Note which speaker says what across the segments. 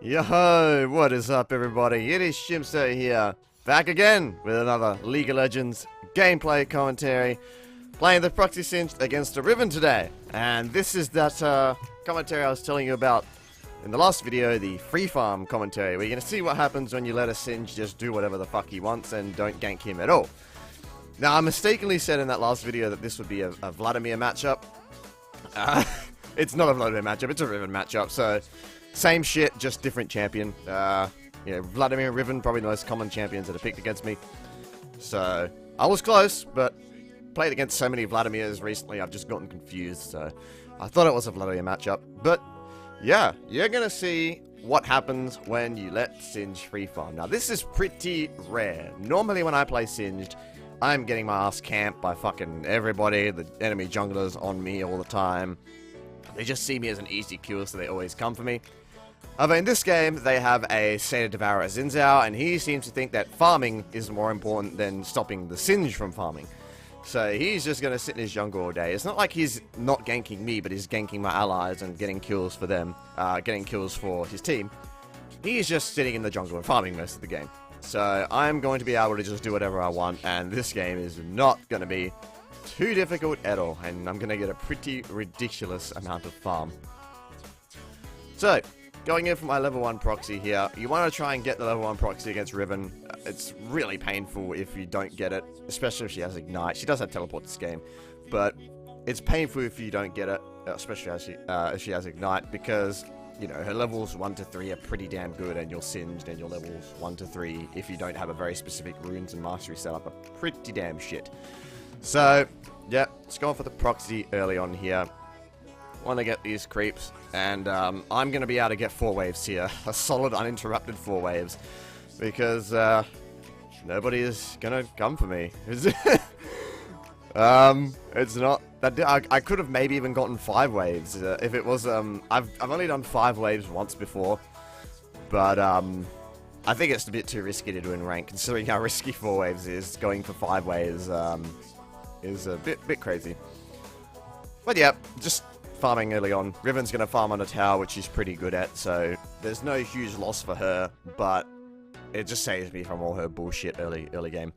Speaker 1: Yo, what is up everybody? It is Shimso here, back again with another League of Legends gameplay commentary, playing the Proxy Singed against the Riven today. And this is that commentary I was telling you about in the last video, the free farm commentary, where you're going to see what happens when you let a Singe just do whatever the fuck he wants and don't gank him at all. Now, I mistakenly said in that last video that this would be a Vladimir matchup. It's not a Vladimir matchup, it's a Riven matchup, so same shit, just different champion. Vladimir and Riven, probably the most common champions that are picked against me. So, I was close, but played against so many Vladimirs recently, I've just gotten confused, so I thought it was a Vladimir matchup. But, yeah, you're gonna see what happens when you let Singe free farm. Now, this is pretty rare. Normally when I play Singed, I'm getting my ass camped by fucking everybody, the enemy junglers on me all the time. They just see me as an easy kill, so they always come for me. However, in this game, they have a Satyr Devourer Xin Zhao, and he seems to think that farming is more important than stopping the Singe from farming. So he's just going to sit in his jungle all day. It's not like he's not ganking me, but he's ganking my allies and getting kills for them, getting kills for his team. He's just sitting in the jungle and farming most of the game. So I'm going to be able to just do whatever I want, and this game is not going to be too difficult at all, and I'm going to get a pretty ridiculous amount of farm. So, going in for my level 1 proxy here, you want to try and get the level 1 proxy against Riven. It's really painful if you don't get it, especially if she has Ignite. She does have Teleport this game, but it's painful if you don't get it, especially if she has Ignite, because you know, her levels 1 to 3 are pretty damn good, and your Singed and your levels 1 to 3, if you don't have a very specific runes and mastery setup, are pretty damn shit. So, yeah, let's go for the proxy early on here. Want to get these creeps, and I'm going to be able to get 4 waves here. A solid, uninterrupted 4 waves, because nobody is going to come for me. It's not that I could have maybe even gotten 5 waves if it was I've only done 5 waves once before, but I think it's a bit too risky to do in rank, considering how risky 4 waves is. Going for 5 waves is a bit crazy. But yeah, just farming early on. Riven's gonna farm on a tower, which she's pretty good at, so there's no huge loss for her, but it just saves me from all her bullshit early game.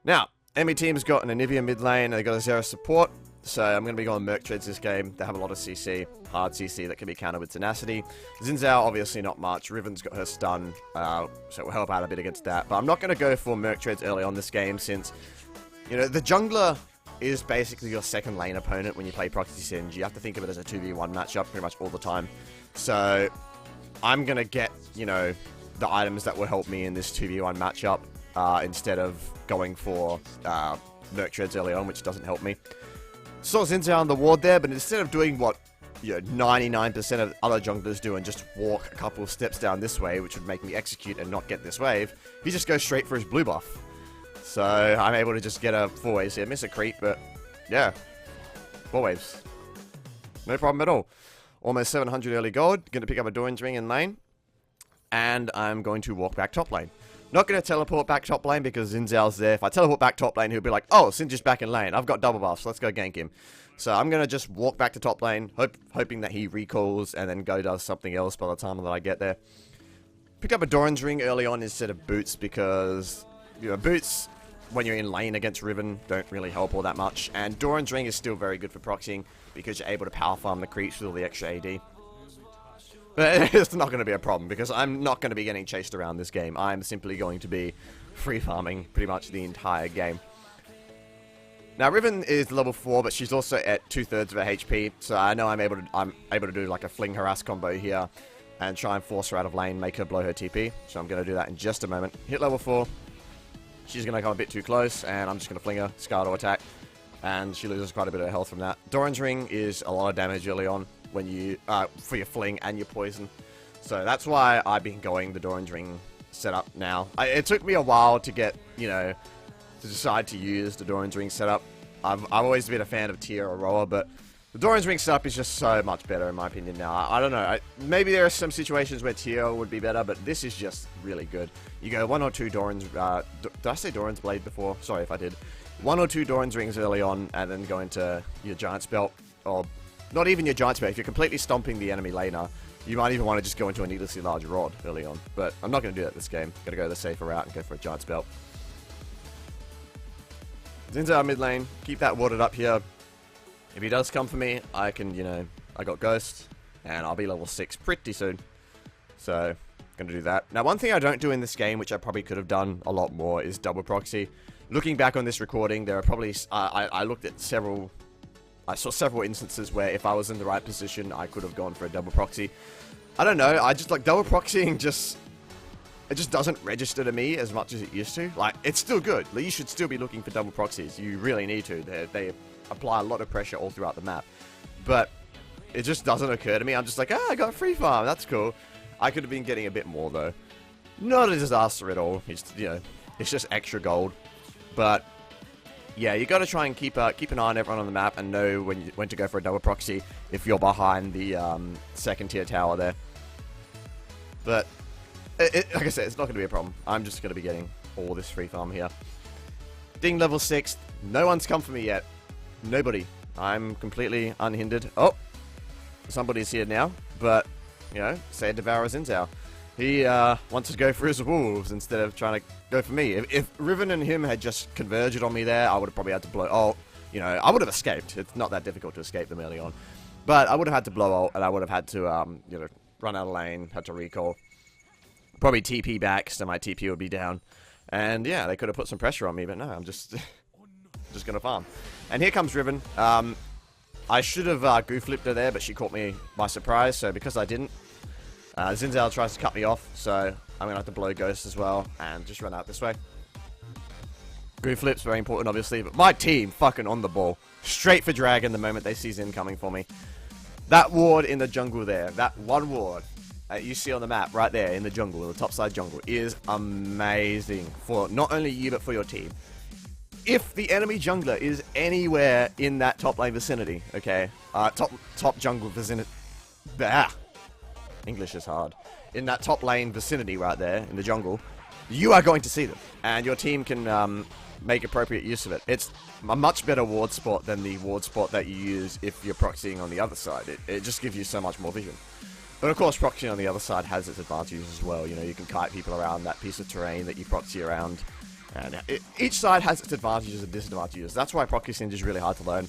Speaker 1: Now, enemy team's got an Anivia mid lane, and they got a Zero support, so I'm going to be going Merc Treads this game. They have a lot of CC, hard CC that can be countered with Tenacity. Xin Zhao, obviously not much. Riven's got her stun, so it will help out a bit against that. But I'm not going to go for Merc Treads early on this game, since, you know, the jungler is basically your second lane opponent when you play Proxy Singe. You have to think of it as a 2v1 matchup pretty much all the time. So, I'm going to get, you know, the items that will help me in this 2v1 matchup, instead of going for Merc Treads early on, which doesn't help me. Saw Xin Zhao on the ward there, but instead of doing what 99% of other junglers do and just walk a couple of steps down this way, which would make me execute and not get this wave, he just goes straight for his blue buff. So I'm able to just get a 4 waves here. Miss a creep, but yeah, 4 waves. No problem at all. Almost 700 early gold. Going to pick up a Doran's Ring in lane. And I'm going to walk back top lane. Not going to teleport back top lane because Xin Zhao's there. If I teleport back top lane, he'll be like, oh, Singe is back in lane. I've got double buffs. Let's go gank him. So I'm going to just walk back to top lane, hoping that he recalls and then go does something else by the time that I get there. Pick up a Doran's Ring early on instead of boots because, you know, boots, when you're in lane against Riven, don't really help all that much. And Doran's Ring is still very good for proxying because you're able to power farm the creeps with all the extra AD. But it's not going to be a problem, because I'm not going to be getting chased around this game. I'm simply going to be free farming pretty much the entire game. Now, Riven is level 4, but she's also at 2/3 of her HP, so I know I'm able to do like a fling harass combo here and try and force her out of lane, make her blow her TP. So I'm going to do that in just a moment. Hit level 4. She's going to come a bit too close, and I'm just going to fling her, Scardo attack, and she loses quite a bit of health from that. Doran's Ring is a lot of damage early on when you for your fling and your poison, so that's why I've been going the Doran's Ring setup now. It took me a while to get, you know, to decide to use the Doran's Ring setup. I've always been a fan of Tier or Roa, but the Doran's Ring setup is just so much better in my opinion now. I don't know, maybe there are some situations where Tier would be better, but this is just really good. You go 1 or 2 Doran's, did I say Doran's Blade before? Sorry if I did. 1 or 2 Doran's Rings early on, and then go into your Giant's Belt, or Not even your giant spell. If you're completely stomping the enemy laner, you might even want to just go into a needlessly large rod early on. But I'm not going to do that this game. Gotta go the safer route and go for a giant spell. Zin's our mid lane. Keep that warded up here. If he does come for me, I can, you know, I got Ghost, and I'll be level 6 pretty soon. So, gonna do that. Now, one thing I don't do in this game, which I probably could have done a lot more, is double proxy. Looking back on this recording, there are probably, I looked at several, I saw several instances where if I was in the right position, I could have gone for a double proxy. I don't know, I just, like, double proxying just, it just doesn't register to me as much as it used to. Like, it's still good. Like, you should still be looking for double proxies. You really need to. They apply a lot of pressure all throughout the map. But it just doesn't occur to me. I'm just like, I got free farm. That's cool. I could have been getting a bit more, though. Not a disaster at all. It's, you know, it's just extra gold. But yeah, you got to try and keep an eye on everyone on the map and know when to go for a double proxy if you're behind the second tier tower there. But like I said, it's not going to be a problem. I'm just going to be getting all this free farm here. Ding level 6. No one's come for me yet. Nobody. I'm completely unhindered. Oh, somebody's here now. But, you know, say Devour Zinzao. He wants to go for his wolves instead of trying to go for me. If Riven and him had just converged on me there, I would have probably had to blow ult. You know, I would have escaped. It's not that difficult to escape them early on. But I would have had to blow ult, and I would have had to, you know, run out of lane, had to recall. Probably TP back, so my TP would be down. And yeah, they could have put some pressure on me, but no, I'm just just gonna farm. And here comes Riven. I should have goof flipped her there, but she caught me by surprise, so because I didn't, Zinzao tries to cut me off, so I'm gonna have to blow Ghost as well, and just run out this way. Goof flip's very important, obviously, but my team fucking on the ball. Straight for Dragon the moment they see Zin coming for me. That ward in the jungle there, that one ward you see on the map right there in the jungle, the topside jungle, is amazing for not only you but for your team. If the enemy jungler is anywhere in that top lane vicinity, okay, top jungle vicinity, English is hard. In that top lane vicinity right there in the jungle, you are going to see them, and your team can make appropriate use of it. It's a much better ward spot than the ward spot that you use if you're proxying on the other side. It just gives you so much more vision. But of course, proxying on the other side has its advantages as well. You know, you can kite people around that piece of terrain that you proxy around. And each side has its advantages and disadvantages. That's why proxying is really hard to learn.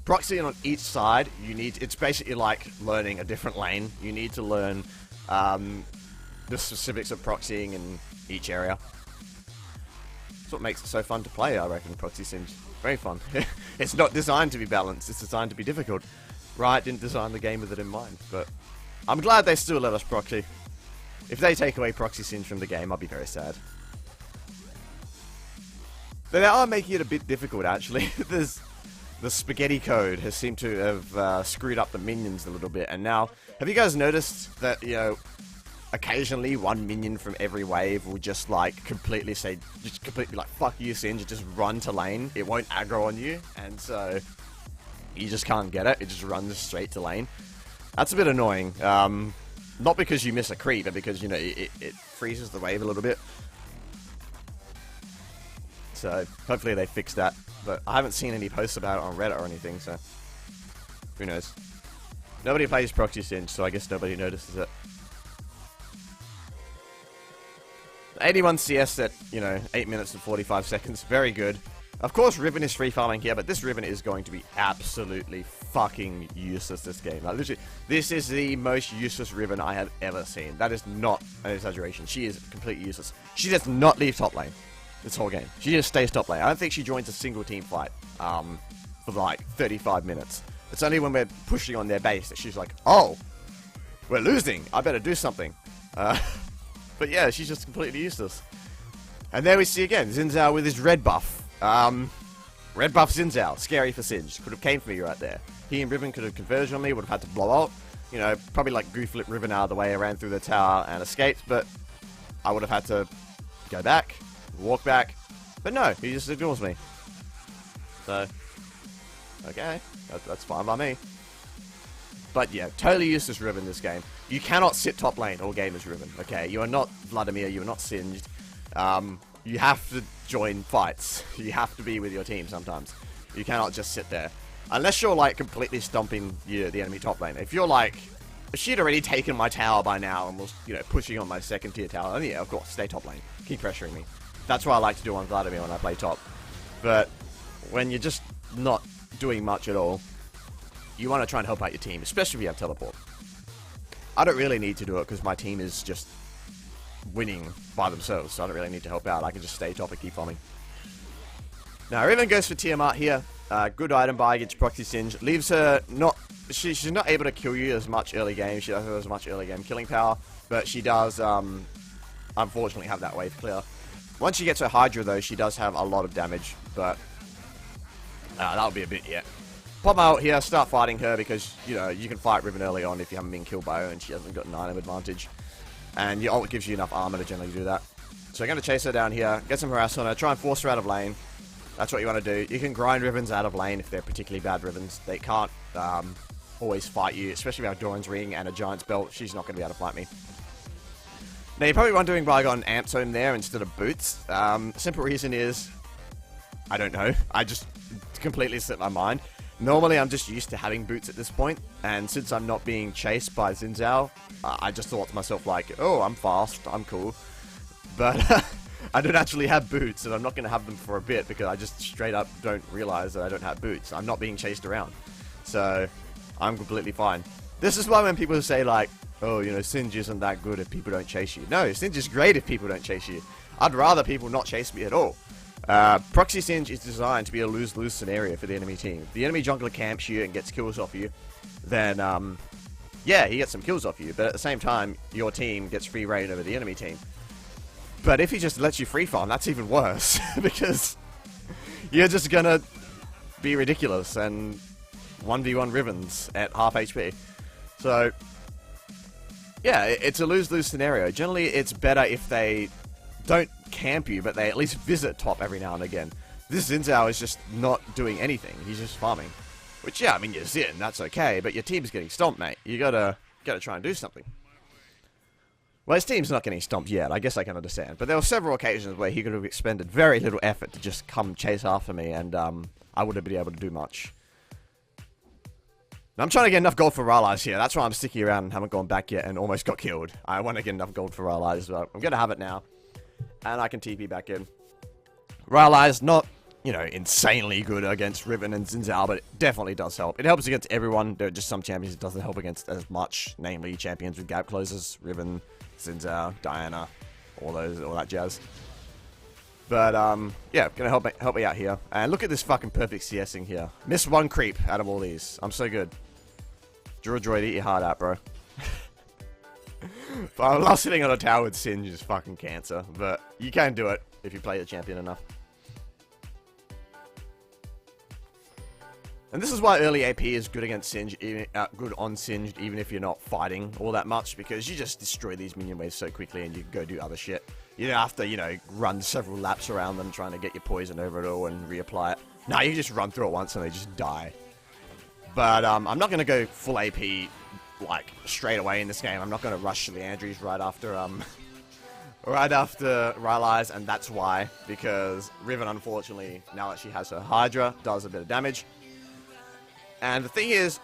Speaker 1: Proxying on each side, it's basically like learning a different lane. You need to learn the specifics of proxying in each area. That's what makes it so fun to play, I reckon, Proxy Sims. Very fun. It's not designed to be balanced, it's designed to be difficult. Riot didn't design the game with it in mind, but I'm glad they still let us proxy. If they take away Proxy Sims from the game, I'll be very sad. But they are making it a bit difficult, actually. The spaghetti code has seemed to have screwed up the minions a little bit, and now, have you guys noticed that, you know, occasionally one minion from every wave will just like completely like fuck you Singe, just run to lane. It won't aggro on you, and so you just can't get it. It just runs straight to lane. That's a bit annoying. Not because you miss a creep, but because, you know, it freezes the wave a little bit. So hopefully they fix that. But I haven't seen any posts about it on Reddit or anything, so who knows. Nobody plays Proxy Singe, so I guess nobody notices it. 81 CS at, you know, 8 minutes and 45 seconds. Very good. Of course, Riven is free farming here, but this Riven is going to be absolutely fucking useless this game. Like, literally, this is the most useless Riven I have ever seen. That is not an exaggeration. She is completely useless. She does not leave top lane this whole game. She just stays top lane. I don't think she joins a single team fight for like 35 minutes. It's only when we're pushing on their base that she's like, oh, we're losing. I better do something. But yeah, she's just completely useless. And there we see again, Zinzao with his red buff. Red buff Zinzao. Scary for Singe. Could have came for me right there. He and Riven could have converged on me, would have had to blow out. You know, probably like goof flip Riven out of the way, ran through the tower and escaped, but I would have had to go back, walk back. But no, he just ignores me. So, okay, that's fine by me. But yeah, totally useless Riven this game. You cannot sit top lane all game as Riven, okay? You are not Vladimir, you are not Singed. You have to join fights. You have to be with your team sometimes. You cannot just sit there. Unless you're, like, completely stomping the enemy top lane. If you're, like... If she'd already taken my tower by now and was, you know, pushing on my second tier tower, then yeah, of course, stay top lane. Keep pressuring me. That's what I like to do on Vladimir when I play top. But when you're just not doing much at all, you want to try and help out your team, especially if you have teleport. I don't really need to do it because my team is just winning by themselves, so I don't really need to help out. I can just stay top and keep farming. Now, Riven goes for Tiamat here. Good item buy against Proxy Singe. Leaves her not... She's not able to kill you as much early game. She doesn't have as much early game killing power. But she does, unfortunately, have that wave clear. Once she gets her Hydra, though, she does have a lot of damage. But that'll be a bit, yeah. Pop out here, start fighting her because, you know, you can fight Riven early on if you haven't been killed by her and she hasn't got an item advantage. And your ult gives you enough armor to generally do that. So we're going to chase her down here, get some harass on her, try and force her out of lane. That's what you want to do. You can grind Rivens out of lane if they're particularly bad Rivens. They can't always fight you, especially with our Doran's Ring and a Giant's Belt. She's not going to be able to fight me. Now, you're probably wondering why I got an Amp Zone there instead of Boots. Simple reason is, I don't know. I just completely slipped my mind. Normally, I'm just used to having Boots at this point, and since I'm not being chased by Xin Zhao, I just thought to myself, like, oh, I'm fast, I'm cool. But I don't actually have Boots, and I'm not going to have them for a bit, because I just straight up don't realize that I don't have Boots. I'm not being chased around. So, I'm completely fine. This is why when people say, like, oh, you know, Singe isn't that good if people don't chase you. No, Singe is great if people don't chase you. I'd rather people not chase me at all. Proxy Singe is designed to be a lose-lose scenario for the enemy team. If the enemy jungler camps you and gets kills off you, then, yeah, he gets some kills off you, but at the same time, your team gets free reign over the enemy team. But if he just lets you free farm, that's even worse, because you're just gonna be ridiculous and 1v1 Rivens at half HP. So, yeah, it's a lose-lose scenario. Generally, it's better if they don't camp you, but they at least visit top every now and again. This Xin Zhao is just not doing anything. He's just farming. Which, yeah, I mean, you're Xin, that's okay, but your team's getting stomped, mate. You gotta try and do something. Well, his team's not getting stomped yet, I guess I can understand. But there were several occasions where he could have expended very little effort to just come chase after me, and I wouldn't been able to do much. Now, I'm trying to get enough gold for Rylai's here. That's why I'm sticking around and haven't gone back yet and almost got killed. I want to get enough gold for Rylai's, but I'm going to have it now. And I can TP back in. Rylai's not, you know, insanely good against Riven and Xin Zhao, but it definitely does help. It helps against everyone. There are just some champions it doesn't help against as much, namely champions with gap closers, Riven, Xin Zhao, Diana, all that jazz. But, yeah, gonna help me out here. And look at this fucking perfect CSing here. Missed one creep out of all these. I'm so good. Druid Droid, eat your heart out, bro. But I love sitting on a tower with Singe is fucking cancer. But you can do it if you play the champion enough. And this is why early AP is good against Singe, good on Singed, even if you're not fighting all that much, because you just destroy these minion waves so quickly and you can go do other shit. You don't have to, you know, run several laps around them trying to get your poison over it all and reapply it. No, you just run through it once and they just die. But I'm not going to go full AP, like, straight away in this game. I'm not going to rush Leandries right after Rylai's, and that's why, because Riven, unfortunately, now that she has her Hydra, does a bit of damage. And the thing is,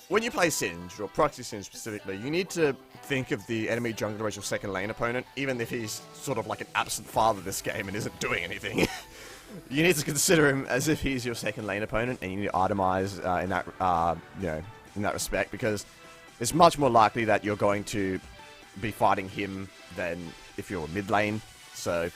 Speaker 1: when you play Singe, or Proxy Singe specifically, you need to think of the enemy jungler as your second lane opponent, even if he's sort of like an absent father this game and isn't doing anything. You need to consider him as if he's your second lane opponent, and you need to itemize in that, you know, in that respect, because it's much more likely that you're going to be fighting him than if you're mid lane. So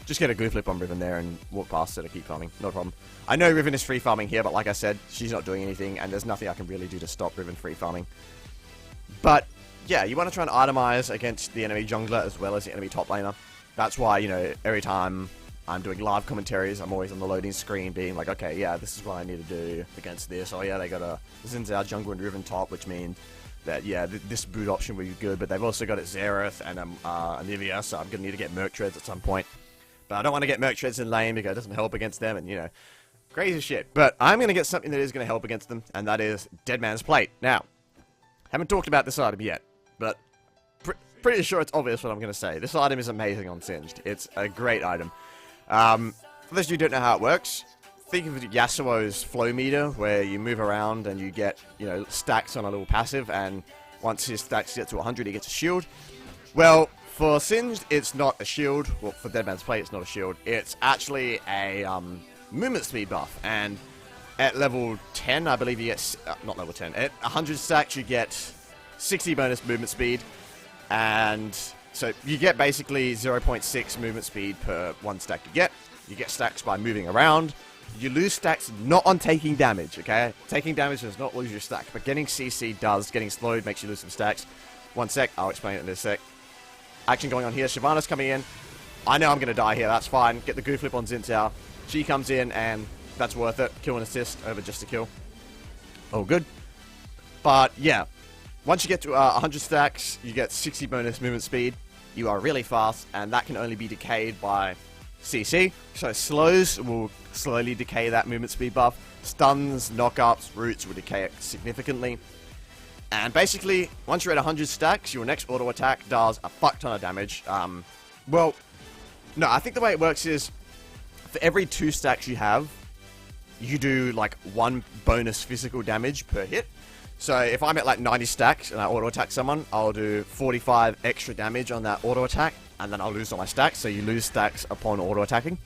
Speaker 1: just get a glue flip on Riven there and walk past it and keep farming. No problem. I know Riven is free farming here, but like I said, she's not doing anything, and there's nothing I can really do to stop Riven free farming. But yeah, you want to try and itemize against the enemy jungler as well as the enemy top laner. That's why, you know, every time I'm doing live commentaries, I'm always on the loading screen being like, okay, yeah, this is what I need to do against this. Oh yeah, they got a Xin Zhao jungle and Riven top, which means that, yeah, this boot option would be good, but they've also got it Xerath and Anivia, so I'm going to need to get Merc Treads at some point. But I don't want to get Merc Treads in lane because it doesn't help against them, and, you know, crazy shit. But I'm going to get something that is going to help against them, and that is Dead Man's Plate. Now, haven't talked about this item yet, but pretty sure it's obvious what I'm going to say. This item is amazing on Singed. It's a great item. For those of you who don't know how it works, think of Yasuo's flow meter, where you move around and you get, you know, stacks on a little passive, and once his stacks get to 100, he gets a shield. Well, for Singed, it's not a shield. Well, for Deadman's Plate, it's not a shield. It's actually a movement speed buff, and at level 10, I believe you get, not level 10, at 100 stacks, you get 60 bonus movement speed, and so you get basically 0.6 movement speed per one stack you get. You get stacks by moving around. You lose stacks not on taking damage, okay? Taking damage does not lose your stack, but getting CC does. Getting slowed makes you lose some stacks. 1 sec, I'll explain it in a sec. Action going on here. Shyvana's coming in. I know I'm going to die here, that's fine. Get the goo flip on Xin Zhao. She comes in, and that's worth it. Kill and assist over just a kill. Oh, good. But, yeah. Once you get to 100 stacks, you get 60 bonus movement speed. You are really fast, and that can only be decayed by CC. So slows will slowly decay that movement speed buff. Stuns, knockups, roots will decay it significantly. And basically, once you're at 100 stacks, your next auto attack does a fuck ton of damage. Well, no, I think the way it works is, for every 2 stacks you have, you do like 1 bonus physical damage per hit. So if I'm at like 90 stacks and I auto attack someone, I'll do 45 extra damage on that auto attack, and then I'll lose all my stacks, so you lose stacks upon auto attacking.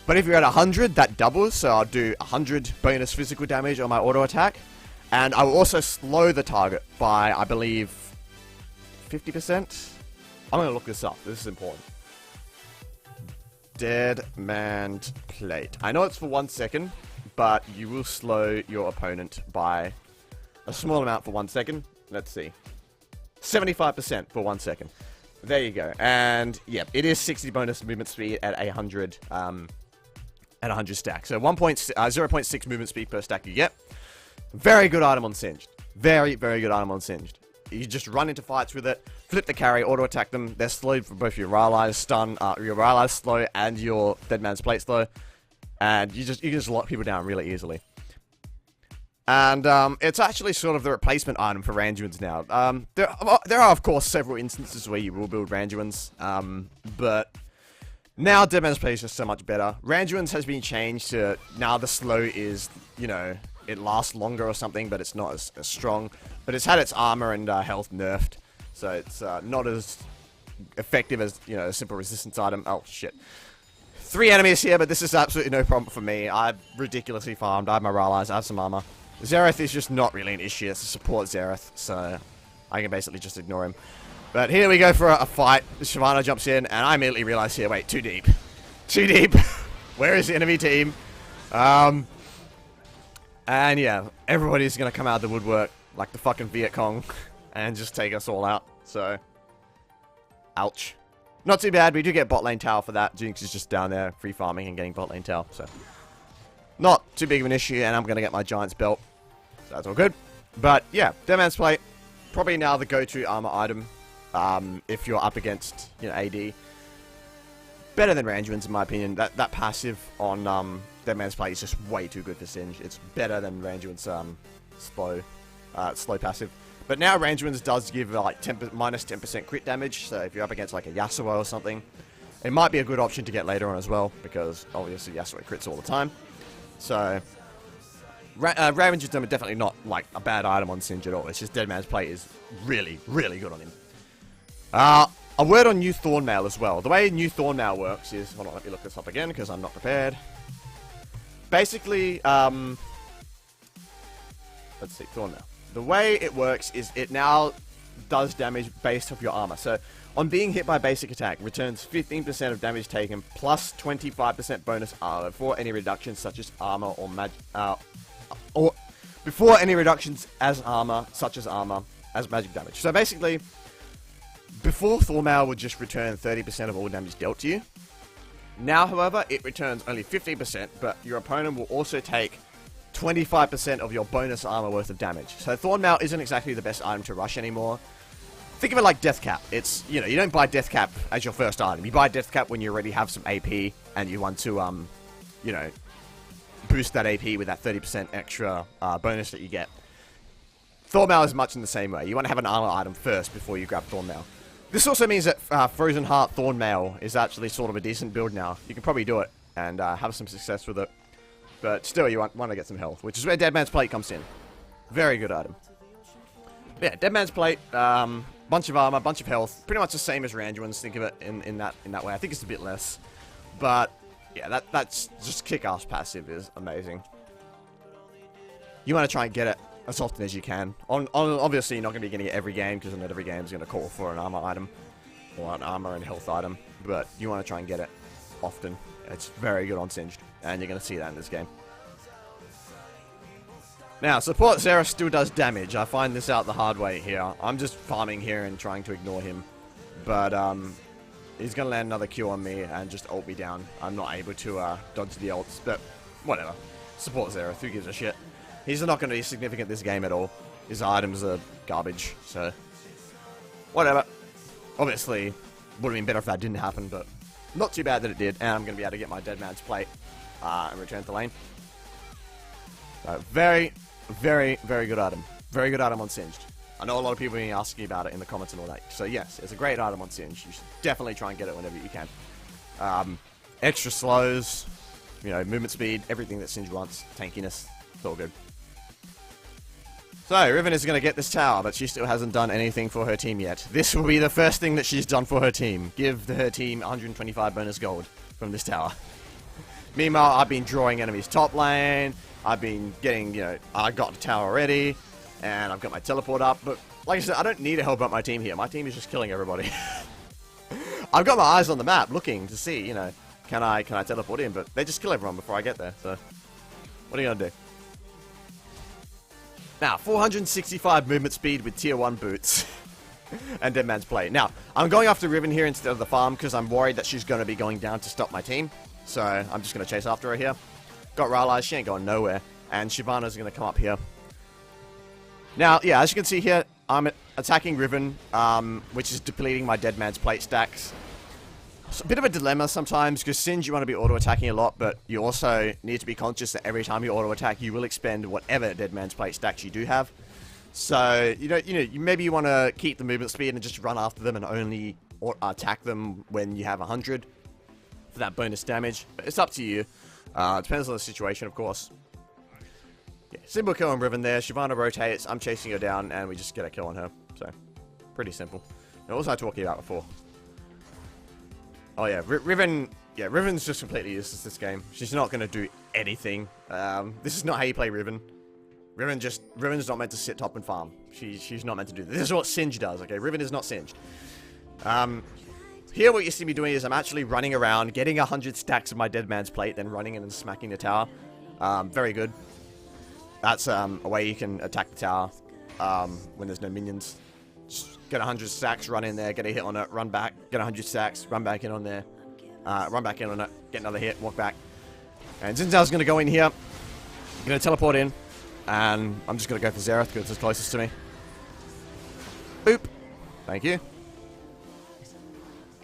Speaker 1: But if you're at 100, that doubles, so I'll do 100 bonus physical damage on my auto attack, and I will also slow the target by, I believe, 50%? I'm going to look this up, this is important. Deadman's Plate. I know it's for 1 second, but you will slow your opponent by a small amount for 1 second. Let's see. 75% for 1 second. There you go. And yeah, it is 60 bonus movement speed at 100 stacks. So 0.6 movement speed per stack you get. Very good item on Singed. Very, very good item on Singed. You just run into fights with it, flip the carry, auto attack them. They're slowed for both your Rylai's stun, your Rylai's slow, and your Deadman's Plate slow. And you can just lock people down really easily. And it's actually sort of the replacement item for Randuin's now. There are, of course, several instances where you will build Randuin's, but now Deadman's Plate is just so much better. Randuin's has been changed to, now the slow is, you know, it lasts longer or something, but it's not as strong. But it's had its armor and health nerfed, so it's not as effective as, you know, a simple resistance item. Oh, shit. 3 enemies here, but this is absolutely no problem for me. I've ridiculously farmed. I have my Rylai's, I have some armor. Xerath is just not really an issue. It's a support Xerath, so I can basically just ignore him. But here we go for a fight. Shyvana jumps in, and I immediately realize here, wait, too deep. Too deep. Where is the enemy team? And yeah, everybody's gonna come out of the woodwork like the fucking Viet Cong and just take us all out. So, ouch. Not too bad. We do get bot lane tower for that. Jinx is just down there free farming and getting bot lane tower. So, not too big of an issue, and I'm gonna get my Giant's belt. So that's all good. But yeah, Deadman's Plate, probably now the go-to armor item if you're up against, you know, AD. Better than Randuin's in my opinion. That passive on Deadman's Plate is just way too good for Singed. It's better than Randuin's slow passive. But now Randuin's does give like minus 10% crit damage, so if you're up against like a Yasuo or something, it might be a good option to get later on as well, because obviously Yasuo crits all the time. So Randuin's are definitely not like a bad item on Singed at all. It's just Deadman's Plate is really, really good on him. A word on new Thornmail as well. The way new Thornmail works is... Hold on, let me look this up again, because I'm not prepared. Basically, let's see, Thornmail. The way it works is it now does damage based off your armor. So, on being hit by basic attack, returns 15% of damage taken, plus 25% bonus armor before any reductions such as armor or or before any reductions as armor, such as armor, as magic damage. So basically... Before, Thornmail would just return 30% of all damage dealt to you. Now, however, it returns only 15%, but your opponent will also take 25% of your bonus armor worth of damage. So Thornmail isn't exactly the best item to rush anymore. Think of it like Death Cap. It's, you know, you don't buy Death Cap as your first item. You buy Death Cap when you already have some AP and you want to, you know, boost that AP with that 30% extra bonus that you get. Thornmail is much in the same way. You want to have an armor item first before you grab Thornmail. This also means that Frozen Heart Thornmail is actually sort of a decent build now. You can probably do it and have some success with it. but still you want to get some health, which is where Dead Man's Plate comes in. Very good item. But yeah, Dead Man's Plate, bunch of armor, bunch of health, pretty much the same as Randuin's. Think of it in that way. I think it's a bit less, but yeah, that's just kick-ass passive is amazing. You want to try and get it as often as you can. Obviously, you're not going to be getting it every game, because not every game is going to call for an armor item, or an armor and health item, but you want to try and get it often. It's very good on Singed, and you're going to see that in this game. Now, support Xerath still does damage. I find this out the hard way here. I'm just farming here and trying to ignore him, but he's going to land another Q on me and just ult me down. I'm not able to dodge the ults, but whatever. Support Xerath, who gives a shit? He's not going to be significant this game at all. His items are garbage, so whatever. Obviously, would have been better if that didn't happen, but not too bad that it did, and I'm going to be able to get my Dead Man's Plate and return to lane. Very, very, very good item. Very good item on Singed. I know a lot of people have been asking about it in the comments and all that, so yes, it's a great item on Singed. You should definitely try and get it whenever you can. Extra slows, you know, movement speed, everything that Singed wants, tankiness, it's all good. So, Riven is going to get this tower, but she still hasn't done anything for her team yet. This will be the first thing that she's done for her team. Give her team 125 bonus gold from this tower. Meanwhile, I've been drawing enemies top lane. I've been getting, you know, I got the tower already, and I've got my teleport up. But, like I said, I don't need to help out my team here. My team is just killing everybody. I've got my eyes on the map, looking to see, you know, can I teleport in? But they just kill everyone before I get there, so what are you going to do? Now, 465 movement speed with tier 1 boots and Dead Man's Plate. Now, I'm going after Riven here instead of the farm because I'm worried that she's going to be going down to stop my team. So, I'm just going to chase after her here. Got Rylai's, she ain't going nowhere. And Shyvana's going to come up here. Now, yeah, as you can see here, I'm attacking Riven, which is depleting my Dead Man's Plate stacks. It's a bit of a dilemma sometimes, because Singed you want to be auto-attacking a lot, but you also need to be conscious that every time you auto-attack, you will expend whatever Dead Man's Plate stacks you do have. So, maybe you want to keep the movement speed and just run after them and only attack them when you have 100 for that bonus damage. But it's up to you. It depends on the situation, of course. Yeah, simple kill on Riven there. Shyvana rotates, I'm chasing her down, and we just get a kill on her. So, pretty simple. And what was I talking about before? Oh yeah, Riven. Yeah, Riven's just completely useless this game. She's not going to do anything. This is not how you play Riven. Riven's not meant to sit top and farm. She's not meant to do this. This is what Singed does, okay? Riven is not Singed. Here what you see me doing is I'm actually running around, getting 100 stacks of my Dead Man's Plate, then running in and smacking the tower. Very good. That's a way you can attack the tower when there's no minions. Just get 100 stacks, run in there, get a hit on it, run back, get 100 stacks, run back in on there, run back in on it, get another hit, walk back. And Xin Zhao's going to go in here. I'm going to teleport in, and I'm just going to go for Xerath because it's closest to me. Boop. Thank you.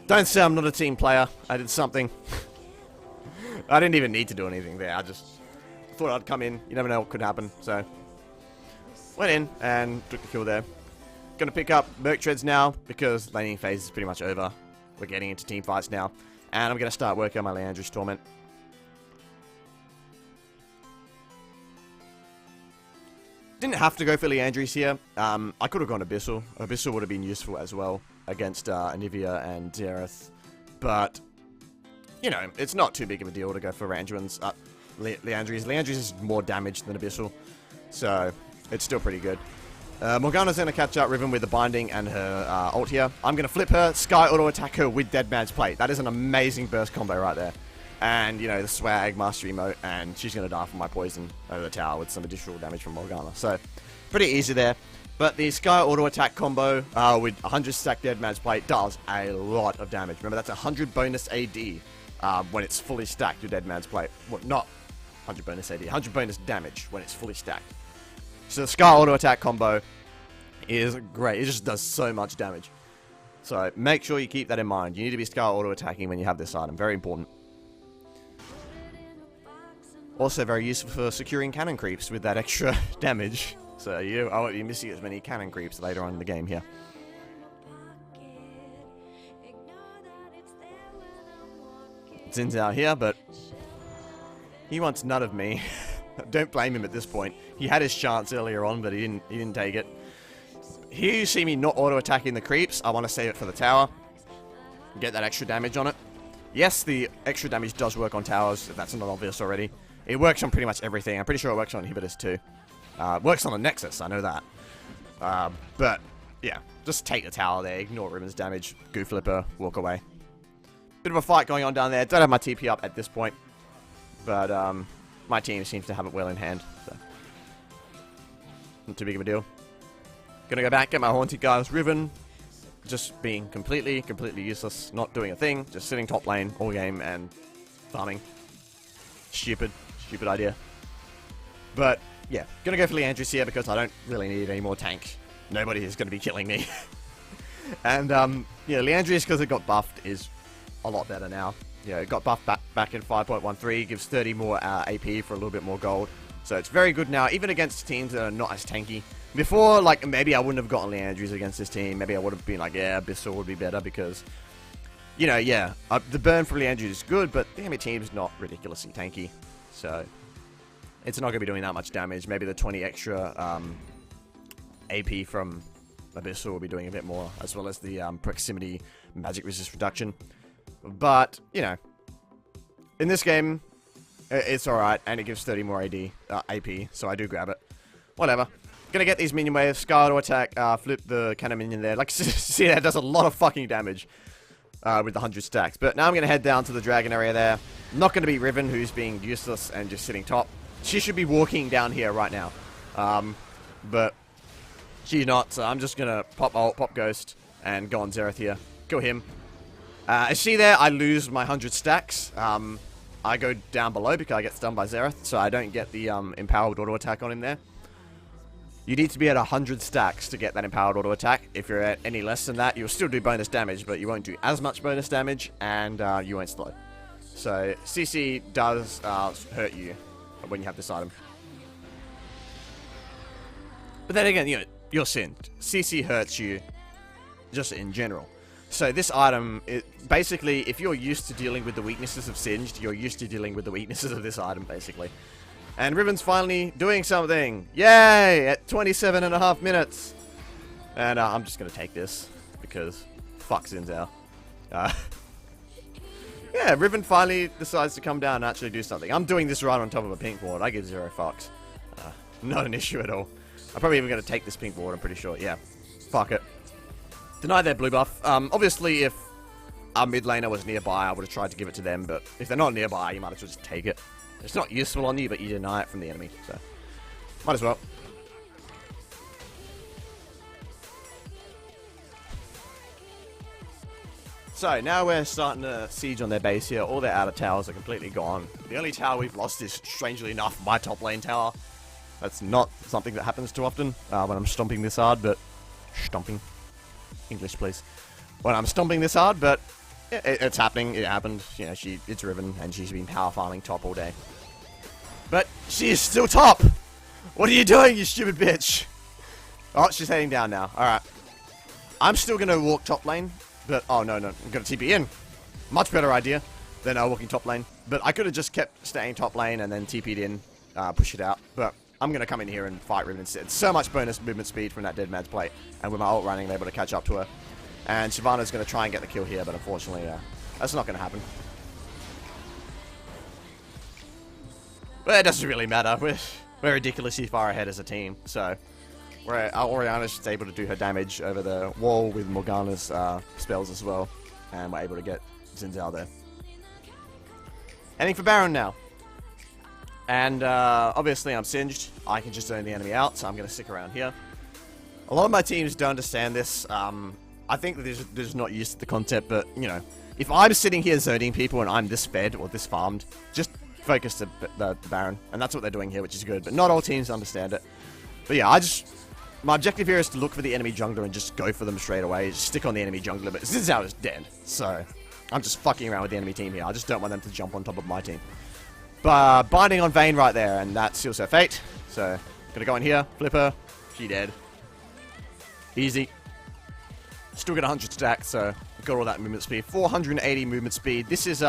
Speaker 1: Don't say I'm not a team player. I did something. I didn't even need to do anything there. I just thought I'd come in. You never know what could happen. So, went in and took the kill there. Gonna pick up Merc Treads now because laning phase is pretty much over. We're getting into team fights now. And I'm gonna start working on my Leandry's Torment. Didn't have to go for Leandry's here. I could have gone Abyssal. Abyssal would have been useful as well against Anivia and Xerath. But, you know, it's not too big of a deal to go for Randuin's. Leandry's. Leandry's is more damage than Abyssal. So, it's still pretty good. Morgana's going to catch up Riven with the binding and her ult here. I'm going to flip her, Sky auto attack her with Dead Man's Plate. That is an amazing burst combo right there. And, you know, the swag, master emote, and she's going to die from my poison over the tower with some additional damage from Morgana. So, pretty easy there. But the Sky auto attack combo with 100 stack Dead Man's Plate does a lot of damage. Remember, that's 100 bonus AD when it's fully stacked with Dead Man's Plate. Well, not 100 bonus AD, 100 bonus damage when it's fully stacked. So the Sky auto attack combo is great. It just does so much damage. So make sure you keep that in mind. You need to be Sky auto attacking when you have this item. Very important. Also very useful for securing cannon creeps with that extra damage. So you won't be missing as many cannon creeps later on in the game here. Zin's out here, but He wants none of me. Don't blame him at this point. He had his chance earlier on, but he didn't take it. Here you see me not auto-attacking the creeps. I want to save it for the tower. Get that extra damage on it. Yes, the extra damage does work on towers, if that's not obvious already. It works on pretty much everything. I'm pretty sure it works on inhibitors too. It works on the Nexus, I know that. But, yeah. Just take the tower there, ignore Riven's damage, go flipper, walk away. Bit of a fight going on down there. Don't have my TP up at this point. But, my team seems to have it well in hand. So. Not too big of a deal. Gonna go back, get my Haunted guys. Riven, just being completely useless. Not doing a thing. Just sitting top lane all game and farming. Stupid idea. But, yeah. Gonna go for Leandris here because I don't really need any more tank. Nobody is gonna be killing me. And, yeah, Leandris, because it got buffed, is a lot better now. Yeah, it got buffed back in 5.13, gives 30 more AP for a little bit more gold. So it's very good now, even against teams that are not as tanky. Before, like, maybe I wouldn't have gotten Leandris against this team. Maybe I would have been like, yeah, Abyssal would be better because, you know, yeah, the burn from Leandris is good, but the enemy team's not ridiculously tanky. So it's not going to be doing that much damage. Maybe the 20 extra AP from Abyssal will be doing a bit more, as well as the proximity magic resist reduction. But, you know, in this game, it's alright, and it gives 30 more AP, so I do grab it. Whatever. Gonna get these minion waves, Scar auto attack, flip the cannon minion there. Like, see, that does a lot of fucking damage with the 100 stacks. But now I'm gonna head down to the dragon area there. I'm not gonna be Riven, who's being useless and just sitting top. She should be walking down here right now. But she's not, so I'm just gonna pop ult, pop ghost, and go on Xerath here. Kill him. See there, I lose my 100 stacks. I go down below because I get stunned by Xerath, so I don't get the empowered auto attack on him there. You need to be at 100 stacks to get that empowered auto attack. If you're at any less than that, you'll still do bonus damage, but you won't do as much bonus damage, and you won't slow. So CC does hurt you when you have this item. But then again, you know, you're Singed. CC hurts you just in general. So this item, basically, if you're used to dealing with the weaknesses of Singed, you're used to dealing with the weaknesses of this item, basically. And Riven's finally doing something. Yay! At 27.5 minutes. And I'm just going to take this, because fuck Xin Zhao. Yeah, Riven finally decides to come down and actually do something. I'm doing this right on top of a pink ward. I give 0 fucks. Not an issue at all. I'm probably even going to take this pink ward, I'm pretty sure. Yeah. Fuck it. Deny their blue buff. Obviously, if our mid laner was nearby, I would have tried to give it to them, but if they're not nearby, you might as well just take it. It's not useful on you, but you deny it from the enemy, so might as well. So, now we're starting to siege on their base here. All their outer towers are completely gone. The only tower we've lost is, strangely enough, my top lane tower. That's not something that happens too often when I'm stomping this hard, but... Stomping. English, please. When I'm stomping this hard, but it's happening. It happened. You know, it's Riven, and she's been power farming top all day. But she is still top! What are you doing, you stupid bitch? Oh, she's heading down now. Alright. I'm still going to walk top lane, but... Oh, no. I'm going to TP in. Much better idea than walking top lane. But I could have just kept staying top lane and then TP'd in, push it out. But I'm going to come in here and fight Riven instead. So much bonus movement speed from that dead man's plate. And with my ult running, I'm able to catch up to her. And Shyvana's going to try and get the kill here, but unfortunately, that's not going to happen. But it doesn't really matter. We're ridiculously far ahead as a team, so Oriana's able to do her damage over the wall with Morgana's spells as well, and we're able to get Xin Zhao there. Heading for Baron now. And obviously I'm singed. I can just zone the enemy out, so I'm going to stick around here. A lot of my teams don't understand this. I think that they're just not used to the concept, but, you know, if I'm sitting here zoning people and I'm this fed or this farmed, just focus the Baron. And that's what they're doing here, which is good. But not all teams understand it. But yeah, my objective here is to look for the enemy jungler and just go for them straight away. Just stick on the enemy jungler, but Xin Zhao is dead. So, I'm just fucking around with the enemy team here. I just don't want them to jump on top of my team. But binding on Vayne right there, and that seals her fate. So, gonna go in here, flip her. She dead. Easy. Still got 100 stacks, so got all that movement speed. 480 movement speed. This is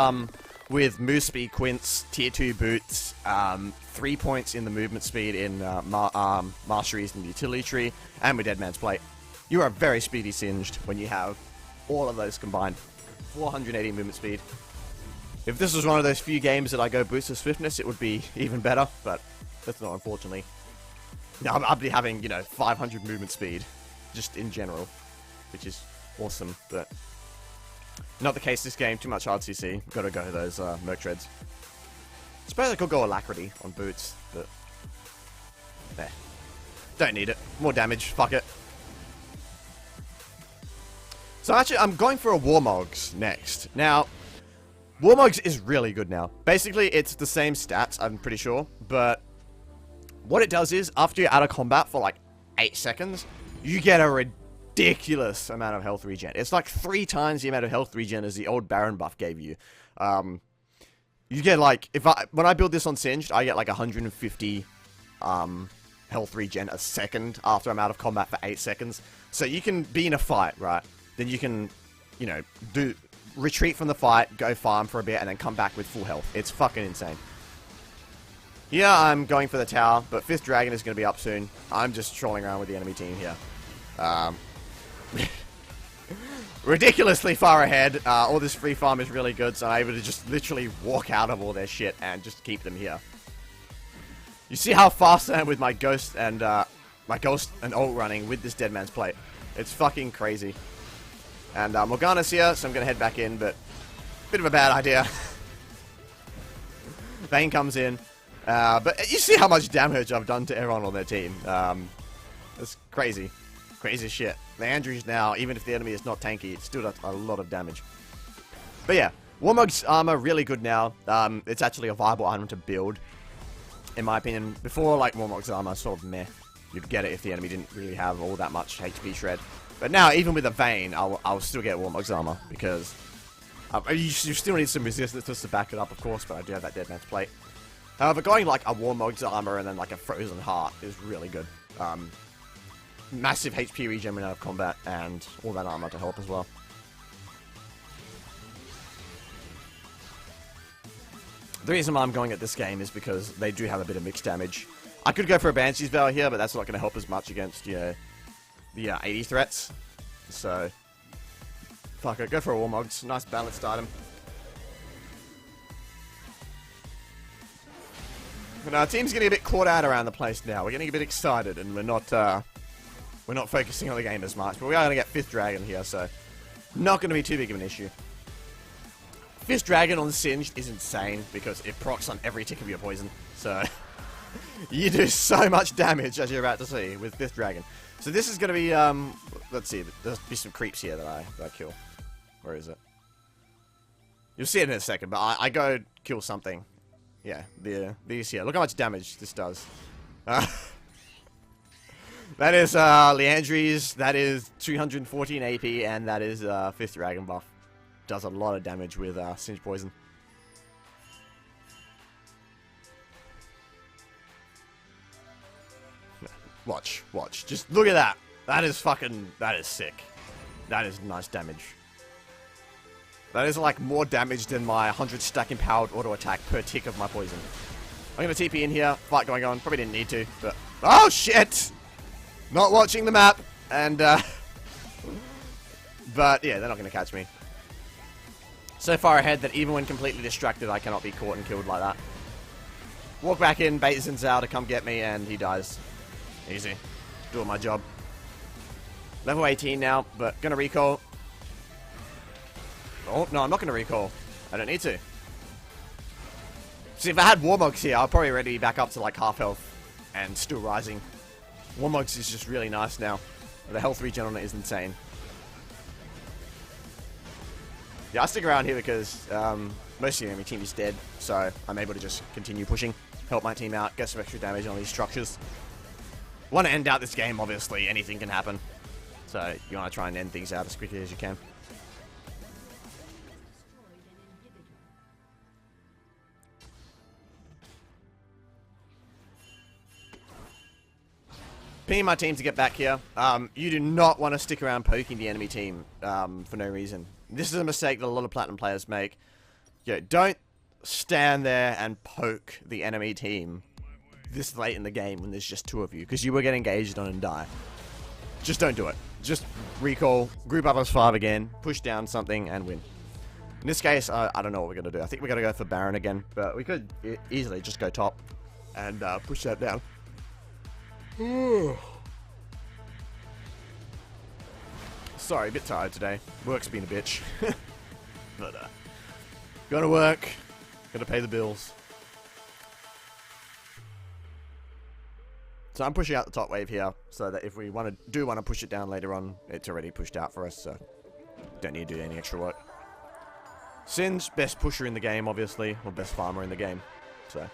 Speaker 1: with move speed quints, tier 2 boots, 3 points in the movement speed in masteries and the utility tree, and with Dead Man's Plate. You are very speedy singed when you have all of those combined. 480 movement speed. If this was one of those few games that I go boost of swiftness, it would be even better, but that's not, unfortunately. Now, I'll be having, you know, 500 movement speed, just in general, which is awesome, but not the case this game. Too much hard CC. Gotta go those Merc Treads. Suppose I could go Alacrity on boots, but don't need it. More damage. Fuck it. So actually, I'm going for a Warmogs next. Now, Warmogs is really good now. Basically, it's the same stats, I'm pretty sure, but what it does is, after you're out of combat for like 8 seconds, you get a ridiculous amount of health regen. It's like 3 times the amount of health regen as the old Baron buff gave you. You get like, when I build this on Singed, I get like 150 health regen a second after I'm out of combat for 8 seconds. So you can be in a fight, right? Then you can, you know, retreat from the fight, go farm for a bit, and then come back with full health. It's fucking insane. Here, I'm going for the tower, but 5th Dragon is going to be up soon. I'm just trolling around with the enemy team here. Ridiculously far ahead. All this free farm is really good, so I'm able to just literally walk out of all their shit and just keep them here. You see how fast I am with my Ghost and ult running with this Dead Man's Plate. It's fucking crazy. And Morgana's here, so I'm going to head back in, but bit of a bad idea. Vayne comes in. But you see how much damage I've done to everyone on their team. It's crazy. Crazy shit. The Andrews now, even if the enemy is not tanky, it still does a lot of damage. But yeah, Warmog's armor really good now. It's actually a viable item to build, in my opinion. Before, like, Warmog's armor, sort of meh. You'd get it if the enemy didn't really have all that much HP shred. But now, even with a Vayne, I'll still get Warmog's armor, because you still need some resistance just to back it up, of course, but I do have that Dead Man's Plate. However, going like a Warmog's armor and then like a Frozen Heart is really good. Massive HP regen when out of combat, and all that armor to help as well. The reason why I'm going at this game is because they do have a bit of mixed damage. I could go for a Banshee's Vow here, but that's not going to help as much against, you know, the 80 threats. So, fuck it, go for a Warmogs. Nice balanced item. But our team's getting a bit clawed out around the place now. We're getting a bit excited, and we're not focusing on the game as much. But we are going to get 5th Dragon here, so not going to be too big of an issue. 5th Dragon on Singed is insane, because it procs on every tick of your poison. So, you do so much damage, as you're about to see, with 5th Dragon. So this is going to be, let's see, there'll be some creeps here that I kill. Where is it? You'll see it in a second, but I go kill something. Yeah, these here. Look how much damage this does. That is Leandry's, that is 214 AP, and that is 5th Dragon buff. Does a lot of damage with Singe Poison. Watch. Just look at that. That is sick. That is nice damage. That is like more damage than my 100 stack empowered auto attack per tick of my poison. I'm gonna TP in here. Fight going on. Probably didn't need to, but oh shit! Not watching the map, and but yeah, they're not gonna catch me. So far ahead that even when completely distracted, I cannot be caught and killed like that. Walk back in, bait Xin Zhao to come get me, and he dies. Easy. Doing my job. Level 18 now, but gonna recall. Oh, no, I'm not going to recall. I don't need to. See, if I had Warmogs here, I'll probably already be back up to like half health and still rising. Warmogs is just really nice now. The health regen on it is insane. Yeah, I stick around here because most of the enemy team is dead, so I'm able to just continue pushing, help my team out, get some extra damage on these structures. Want to end out this game, obviously. Anything can happen. So you want to try and end things out as quickly as you can. Pinging my team to get back here. You do not want to stick around poking the enemy team for no reason. This is a mistake that a lot of Platinum players make. Don't stand there and poke the enemy team this late in the game when there's just 2 of you, because you will get engaged on and die. Just don't do it. Just recall, group up as 5 again, push down something, and win. In this case, I don't know what we're going to do. I think we're going to go for Baron again, but we could easily just go top and push that down. Sorry, a bit tired today. Work's been a bitch. But, gotta work. Gotta pay the bills. So I'm pushing out the top wave here, so that if we want to push it down later on, it's already pushed out for us, so don't need to do any extra work. Sin's best pusher in the game, obviously, or best farmer in the game, so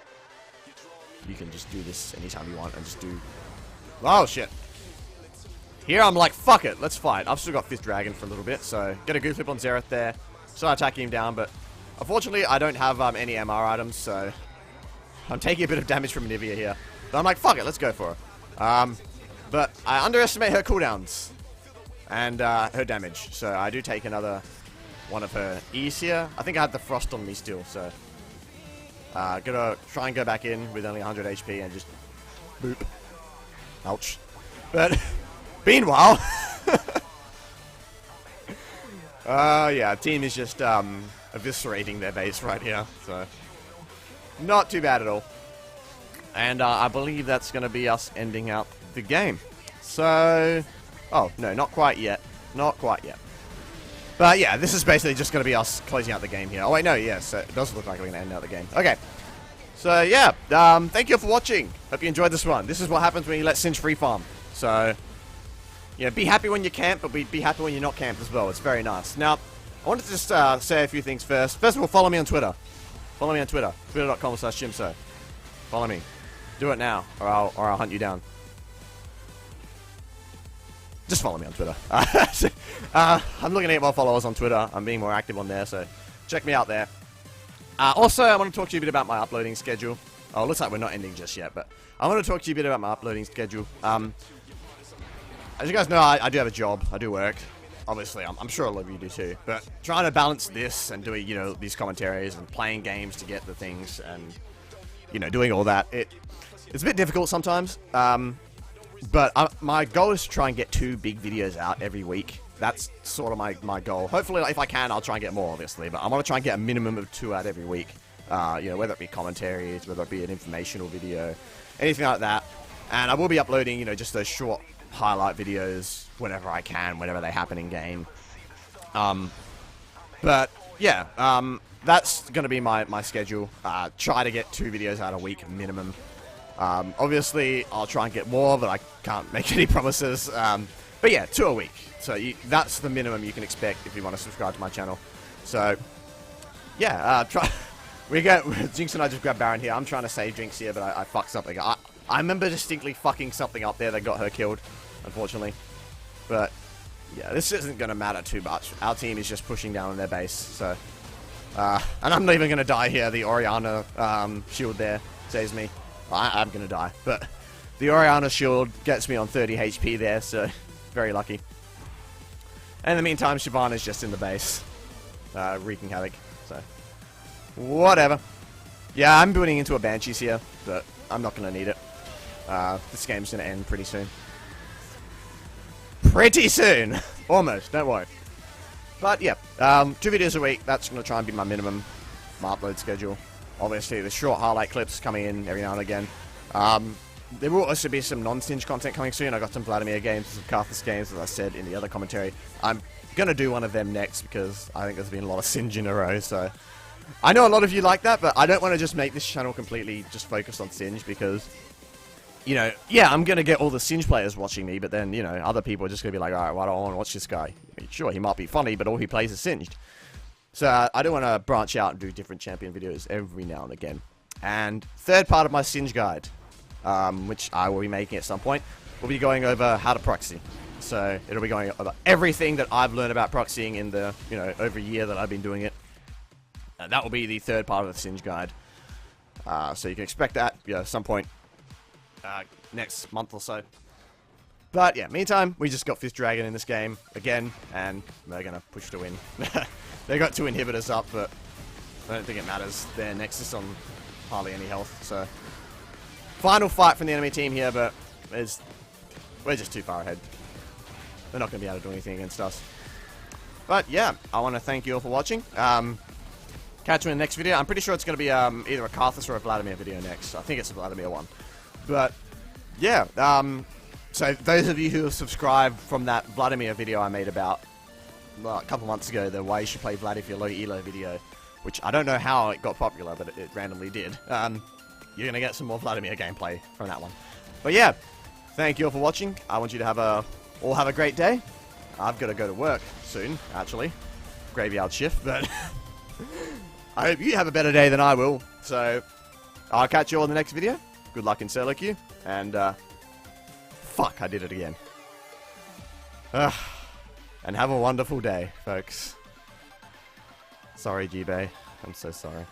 Speaker 1: you can just do this anytime you want and just do... Oh, shit. Here I'm like, fuck it, let's fight. I've still got 5th Dragon for a little bit, so get a good flip on Xerath there. Start attacking him down, but unfortunately I don't have any MR items, so I'm taking a bit of damage from Nivea here. But I'm like, fuck it, let's go for her. But I underestimate her cooldowns and her damage, so I do take another one of her E's here. I think I had the Frost on me still, so gonna try and go back in with only 100 HP and just boop. Ouch. But meanwhile, yeah, team is just eviscerating their base right here, so not too bad at all. And I believe that's going to be us ending out the game. So, oh, no, not quite yet. Not quite yet. But yeah, this is basically just going to be us closing out the game here. Oh, wait, no, yes, it does look like we're going to end out the game. Okay. So, yeah, thank you for watching. Hope you enjoyed this one. This is what happens when you let Singe free farm. So, yeah, be happy when you camp, but be happy when you're not camped as well. It's very nice. Now, I wanted to just say a few things first. First of all, follow me on Twitter. Follow me on Twitter. Twitter.com/Jimso. Follow me. Do it now, or I'll hunt you down. Just follow me on Twitter. I'm looking to get more followers on Twitter. I'm being more active on there, so check me out there. Also, I want to talk to you a bit about my uploading schedule. Oh, it looks like we're not ending just yet, but I want to talk to you a bit about my uploading schedule. As you guys know, I do have a job. I do work. Obviously, I'm sure a lot of you do too. But trying to balance this and doing, these commentaries and playing games to get the things and, doing all that, it's a bit difficult sometimes. But my goal is to try and get 2 big videos out every week. That's sort of my goal. Hopefully, if I can, I'll try and get more, obviously. But I want to try and get a minimum of 2 out every week. Whether it be commentaries, whether it be an informational video, anything like that. And I will be uploading, just those short highlight videos whenever I can, whenever they happen in game. But yeah, that's going to be my schedule. Try to get 2 videos out a week minimum. Obviously, I'll try and get more, but I can't make any promises. But yeah, 2 a week. So that's the minimum you can expect if you want to subscribe to my channel. So yeah, try. Jinx and I just grabbed Baron here. I'm trying to save Jinx here, but I fucked something. I remember distinctly fucking something up there that got her killed, unfortunately. But yeah, this isn't going to matter too much. Our team is just pushing down on their base, so... and I'm not even going to die here. The Orianna shield there saves me. I'm going to die, but the Orianna shield gets me on 30 HP there, so very lucky. And in the meantime, Shyvana's just in the base, wreaking havoc, so... Whatever. Yeah, I'm building into a Banshees here, but I'm not going to need it. This game's going to end pretty soon. Pretty soon! Almost, don't worry. But yeah, 2 videos a week, that's going to try and be my minimum upload schedule. Obviously, the short highlight clips coming in every now and again. There will also be some non-Singe content coming soon. I got some Vladimir games, some Karthus games, as I said in the other commentary. I'm going to do one of them next because I think there's been a lot of Singe in a row, so... I know a lot of you like that, but I don't want to just make this channel completely just focused on Singe because, yeah, I'm going to get all the Singe players watching me, but then, other people are just going to be like, alright, well, I don't want to watch this guy. I mean, sure, he might be funny, but all he plays is Singed. So I do want to branch out and do different champion videos every now and again. And third part of my Singe guide, which I will be making at some point, will be going over how to proxy. So it'll be going over everything that I've learned about proxying in the, over a year that I've been doing it. That will be the third part of the Singe guide. So you can expect that, at some point next month or so. But yeah, meantime, we just got 5th Dragon in this game again, and they're going to push to win. They got 2 inhibitors up, but I don't think it matters. Their Nexus on hardly any health, so... Final fight from the enemy team here, but we're just too far ahead. They're not going to be able to do anything against us. But yeah, I want to thank you all for watching. Catch you in the next video. I'm pretty sure it's going to be either a Karthus or a Vladimir video next. I think it's a Vladimir one. But yeah, so those of you who have subscribed from that Vladimir video I made about a couple months ago, the why you should play Vlad if you're low elo video, which I don't know how it got popular, but it randomly did. You're going to get some more Vladimir gameplay from that one. But yeah, thank you all for watching. I want you to all have a great day. I've got to go to work soon, actually. Graveyard shift, but I hope you have a better day than I will. So, I'll catch you all in the next video. Good luck in solo queue, and fuck, I did it again. And have a wonderful day, folks. Sorry, G-Bay. I'm so sorry.